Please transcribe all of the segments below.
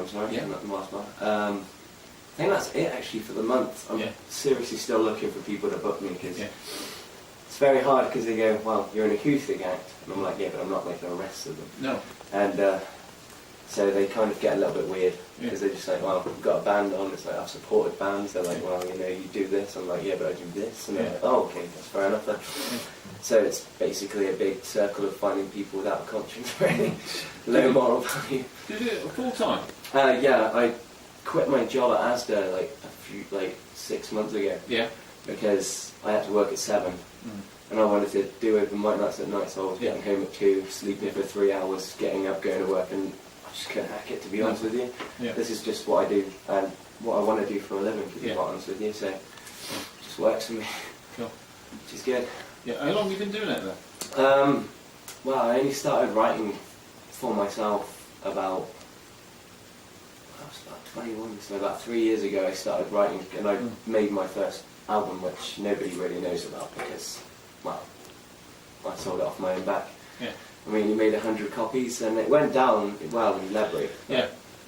I'm sorry, not the Mars bar. I think that's it actually for the month. I'm seriously still looking for people to book me because it's very hard because they go, well, you're an acoustic act, and I'm like, yeah, but I'm not like the rest of them. No. And so they kind of get a little bit weird because they're just like, well, we've got a band on. It's like I've supported bands. They're like, well, you know, you do this. I'm like, yeah, but I do this. And they're like, oh, okay, that's fair enough then. So it's basically a big circle of finding people without a conscience, really. Low moral value. Did you do it full time? Yeah, I quit my job at Asda like 6 months ago. Yeah. Because I had to work at 7. And I wanted to do open mic nights at night, so I was getting home at 2, sleeping for 3 hours, getting up, going to work, and I just couldn't hack it, to be honest with you. This is just what I do, and what I want to do for a living, to be quite honest with you, so it just works for me. Cool. Which is good. Yeah, how long have you been doing it then? Well, I only started writing for myself about 21, so about 3 years ago I started writing, and I made my first album, which nobody really knows about because, well, I sold it off my own back. I mean, you made 100 copies, and it went down well in Ledbury.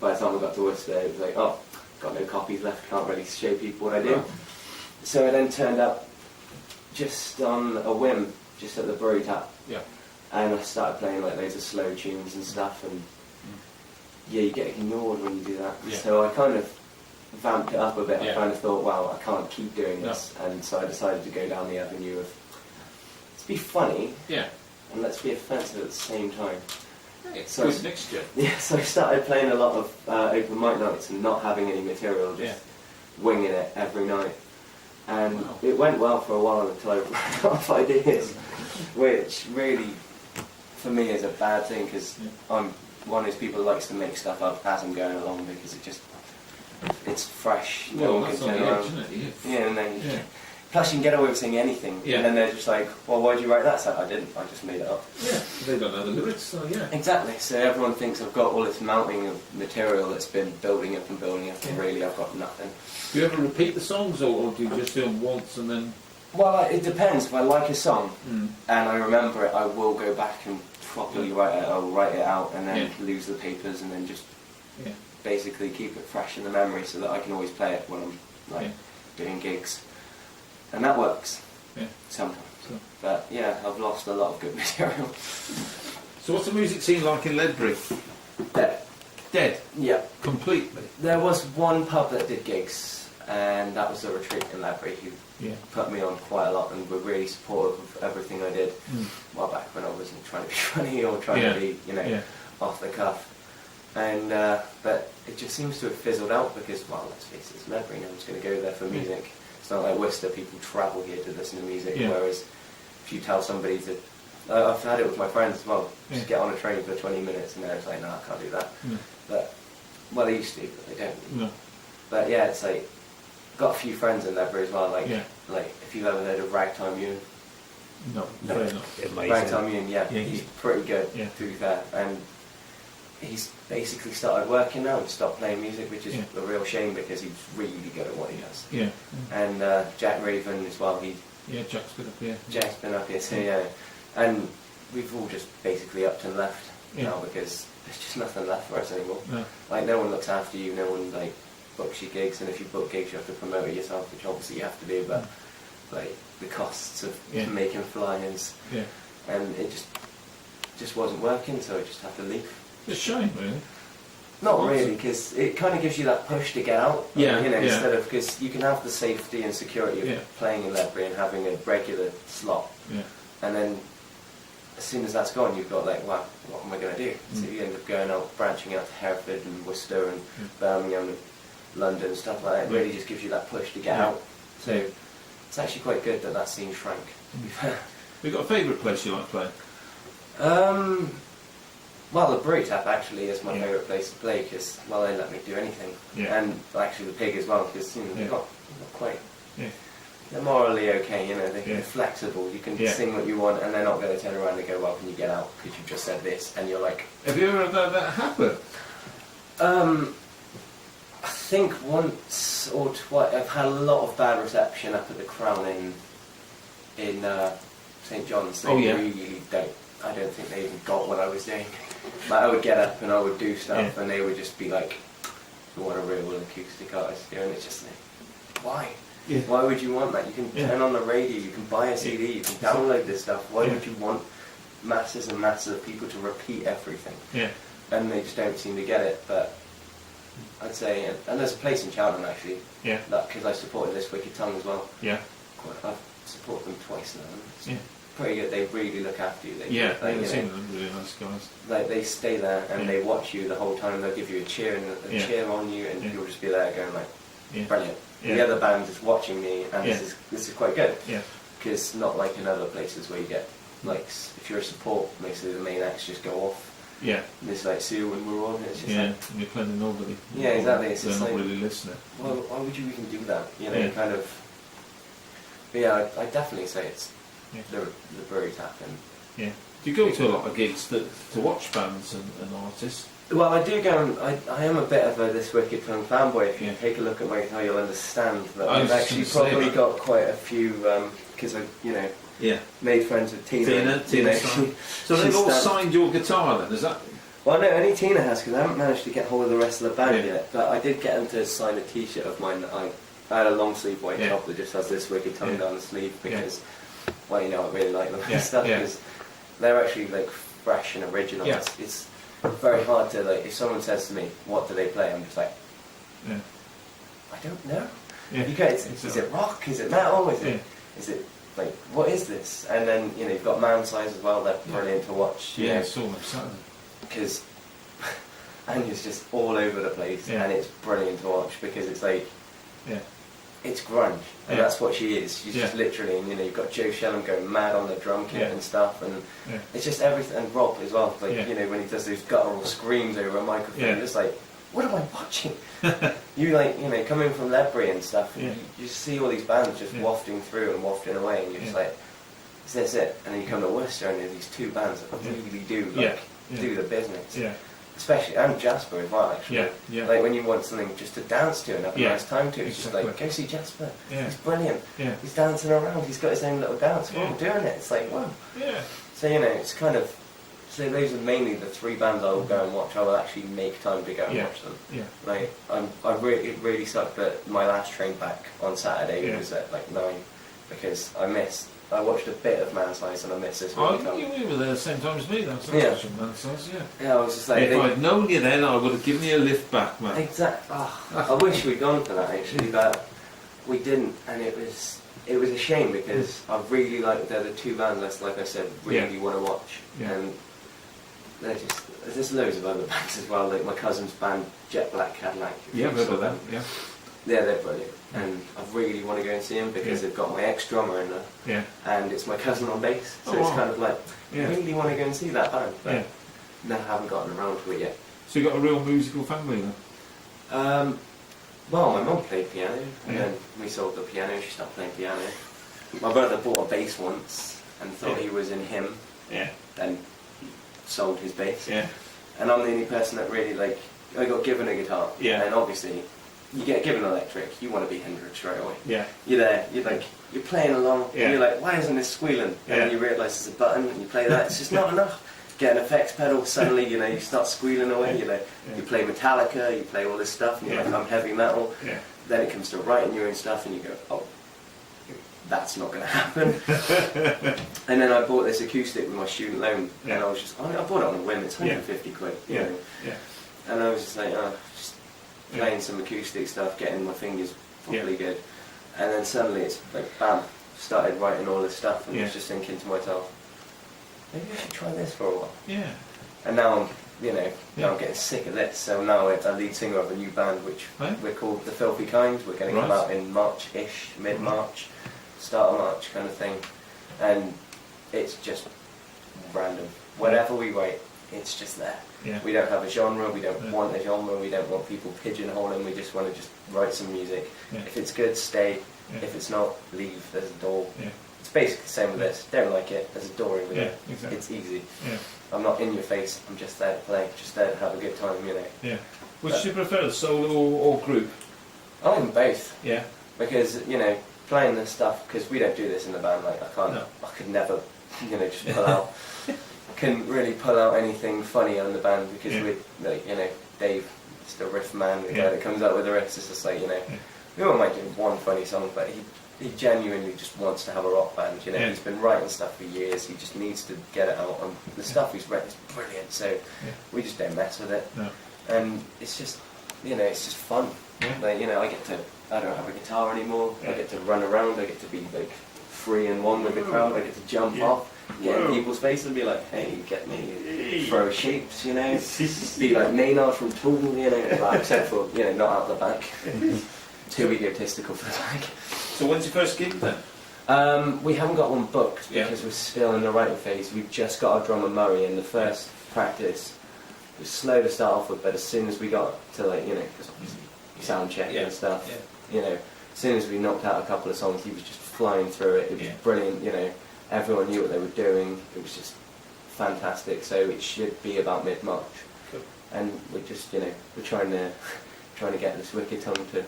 By the time I got to Worcester, it was like, oh, got no copies left, can't really show people what I do. So I then turned up just on a whim, just at the brewery tap. And I started playing like loads of slow tunes and stuff, and you get ignored when you do that. So I kind of vamped it up a bit. I kind of thought, wow, I can't keep doing this, and so I decided to go down the avenue of let's be funny, and let's be offensive at the same time. So it's mixture. So I started playing a lot of open mic nights and not having any material, just winging it every night. And it went well for a while until I ran out of ideas, which really, for me, is a bad thing because I'm one of those people who likes to make stuff up as I'm going along because it's fresh. No one can turn around. And then plus you can get away with saying anything, and then they're just like, well, why did you write that? So I didn't. I just made it up. They don't know the lyrics, so Exactly. So everyone thinks I've got all this mounting of material that's been building up, and really I've got nothing. Do you ever repeat the songs, or do you just do them once and then? Well, it depends. If I like a song and I remember it, I will go back and properly write it. I'll write it out and then lose the papers and then just basically keep it fresh in the memory so that I can always play it when I'm doing gigs. And that works sometimes. But yeah, I've lost a lot of good material. So what's the music scene like in Ledbury? Dead? Yeah. Completely? There was one pub that did gigs, and that was the Retreat in Ledbury, who put me on quite a lot and were really supportive of everything I did. Well, back when I wasn't trying to be funny or trying to be, off the cuff. And but it just seems to have fizzled out because, well, let's face it, it's Ledbury, no one's going to go there for music. It's not like Worcester, people travel here to listen to music, whereas if you tell somebody to... I've had it with my friends as well, just get on a train for 20 minutes and they're just like, no, I can't do that. But, well, they used to, but they don't. But yeah, it's like, got a few friends in Ledbury as well, like if you've ever heard of Ragtime Ewan. No. Ragtime Ewan, he's pretty good, to be fair. And he's basically started working now and stopped playing music, which is a real shame because he's really good at what he does. And Jack Raven as well, Jack's been up here. Jack's been up here, so and we've all just basically upped and left now because there's just nothing left for us anymore. Like no one looks after you, no one like books your gigs, and if you book gigs you have to promote it yourself, which obviously you have to do, but like the costs of making flyers and it just wasn't working, so I just had to leave. It's a shame, really. Not really, because it kind of gives you that push to get out. Instead of, because you can have the safety and security of playing in Ledbury and having a regular slot, and then as soon as that's gone, you've got like, wow, what am I going to do? So you end up going out, branching out to Hereford and Worcester and Birmingham and London and stuff like that. It really just gives you that push to get out. So it's actually quite good that scene shrank. Have you got a favourite place you like playing? Well, the Brewery Tap actually is my favourite place to play because, well, they let me do anything. And actually the Pig as well because, they're not quite... They're morally okay, they're flexible. You can sing what you want and they're not going to turn around and go, well, can you get out because you've just said this, and you're like... Have you ever had that happen? I think once or twice. I've had a lot of bad reception up at the Crown in St John's. They really don't... I don't think they even got what I was doing. Like, I would get up and I would do stuff and they would just be like, what a real acoustic artist do, and it's just like, why? Yeah. Why would you want that? You can turn on the radio, you can buy a CD, you can download this stuff. Why would you want masses and masses of people to repeat everything? Yeah. And they just don't seem to get it. But I'd say, and there's a place in Cheltenham actually. Yeah. Because I supported This Wicked Tongue as well. Yeah. I've supported them twice now. It's yeah. pretty good. They really look after you. They've seen them, really nice guys. Like they stay there and they watch you the whole time. They'll give you a cheer and a cheer on you, and you'll just be there going like, brilliant. Yeah. The other band is watching me, and this is quite good. Yeah. Because not like in other places where you get like, if you're a support, basically the main acts just go off. Yeah. And it's like, see you when we're on. It's just like, and you're playing to nobody. Yeah, exactly. It's they're just not like, really listening. Why would you even do that? You know, kind of. But yeah, I definitely say it's the brewery tap. And yeah. Do you go to a lot of gigs to watch bands and artists? Well, I do go, and I am a bit of a This Wicked Tongue fanboy. If you take a look at my guitar, you'll understand that I've actually probably got quite a few, because I, made friends with Tina. So they've all signed your guitar then, is that? Well, no, only Tina has, because I haven't managed to get hold of the rest of the band yet. But I did get them to sign a T-shirt of mine. I had a long sleeve white top that just has This Wicked Tongue down the sleeve, because, well, I really like them and stuff, because they're actually like fresh and original. It's very hard to, like, if someone says to me, what do they play? I'm just like, I don't know. Is it rock? Is it metal? Is it like, what is this? And then, you've got Man Size as well. They're brilliant to watch. Yeah, I saw them Saturday. Because Anya's just all over the place, and it's brilliant to watch, because it's like, it's grunge, and that's what she is. She's just literally, and you've got Joe Shellham going mad on the drum kit and stuff, and it's just everything. And Rob as well, like when he does those guttural screams over a microphone, you're just like, what am I watching? You coming from Ledbury and stuff, and you just see all these bands just wafting through and wafting away, and you're just like, is this it? And then you come to Worcester, and there's these two bands that really do the business. Especially, and Jasper as well, actually. Like when you want something just to dance to and have a nice time to, it's just like, go see Jasper. He's brilliant. He's dancing around. He's got his own little dance. We're all doing it. It's like, wow. So, it's kind of, so those are mainly the three bands I will go and watch. I will actually make time to go and watch them. Like, it really sucked that my last train back on Saturday was at like 9, because I watched a bit of Man Size and I missed This Wicked Tongue. You were there at the same time as me, that's Man Size, Yeah, I was just like... If I'd known you then, I would have given you a lift back, man. Exactly. I wish we'd gone for that, actually, but we didn't, and it was a shame, because I really like, they're the two bands, like I said, really want to watch. And there's loads of other bands as well, like my cousin's band, Jet Black Cadillac. Yeah, I've heard of them, Yeah, they're brilliant, and I really want to go and see them, because they've got my ex-drummer in there, and it's my cousin on bass, so it's kind of like, I really want to go and see that band, but no, I haven't gotten around to it yet. So you got a real musical family then? Well, my mum played piano, and then we sold the piano, she stopped playing piano. My brother bought a bass once, and thought he was in him, then sold his bass, and I'm the only person that really, like, I got given a guitar, and obviously, you get given electric, you want to be Hendrix straight away. You're there, you're playing along, and you're like, why isn't this squealing? And then you realise there's a button, and you play that, it's just not enough. Get an effects pedal, suddenly, you start squealing away, you play Metallica, you play all this stuff, and you're like, I'm heavy metal. Then it comes to writing your own stuff, and you go, oh, that's not going to happen. And then I bought this acoustic with my student loan, and I was just, I bought it on a whim, it's 150 quid. And I was just like, playing some acoustic stuff, getting my fingers properly good, and then suddenly it's like, bam, started writing all this stuff, and I was just thinking to myself, maybe I should try this for a while. And now I'm, now I'm getting sick of this, so now I'm a lead singer of a new band, which we're called The Filthy Kind. We're going to come out in March-ish, mid-March, start of March kind of thing, and it's just random. Whatever we write, it's just there. We don't have a genre, we don't want a genre, we don't want people pigeonholing, we just want to just write some music. If it's good, stay. If it's not, leave. There's a door. It's basically the same with this. Don't like it, there's a door over there. Exactly. It's easy. I'm not in your face, I'm just there to play, just there to have a good time, Which do you prefer, solo or group? I like them both. Because, playing this stuff, because we don't do this in the band, like, I could never, just pull out. Couldn't really pull out anything funny on the band, because we, like, Dave just a riff man, the guy that comes out with the riffs. It's just like, you know, we all might do one funny song, but he genuinely just wants to have a rock band, you know. He's been writing stuff for years, he just needs to get it out, and the stuff he's written is brilliant, so we just don't mess with it. No. And it's just, you know, it's just fun. Like, you know, I don't have a guitar anymore, I get to run around, I get to be like free and one with the crowd, I get to jump off, get in people's faces and be like, hey, get me, throw shapes, you know, be like Maynard from Tool, you know, like, except for, you know, not out the back. Too egotistical for the back. So when's your first gig then? We haven't got one booked because we're still in the writing phase. We've just got our drummer Murray, and the first practice was slow to start off with, but as soon as we got to, like, you know, because obviously sound check and stuff, you know, as soon as we knocked out a couple of songs, he was just flying through it. It was brilliant, you know, everyone knew what they were doing, it was just fantastic, so it should be about mid-March. Cool. And we're just, you know, we're trying to get this wicked tongue to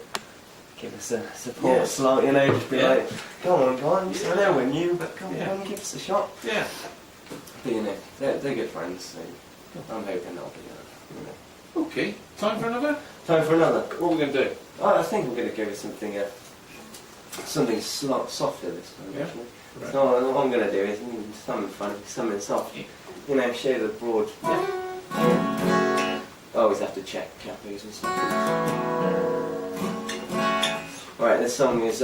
give us a support slot, you know, just be like, come on guys, I know we're new, but come on, give us a shot. Yeah. But, you know, they're good friends, so I'm hoping they'll be, you know. Okay, time for another? Time for another. What are we going to do? Oh, I think we're going to go with something softer this time, actually. Right. So what I'm going to do is something funny, something soft. You know, show the broad. I always have to check capos and stuff. Right, this song is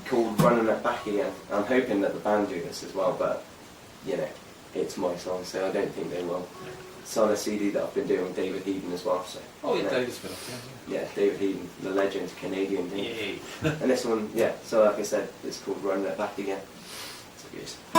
called Running It Back Again. I'm hoping that the band do this as well, but, you know, it's my song, so I don't think they will. It's on a CD that I've been doing with David Heaton as well, so... Oh, yeah, David's been up, yeah, David Heaton, the legend, Canadian dude. And this one, so like I said, it's called Running It Back Again. It's good.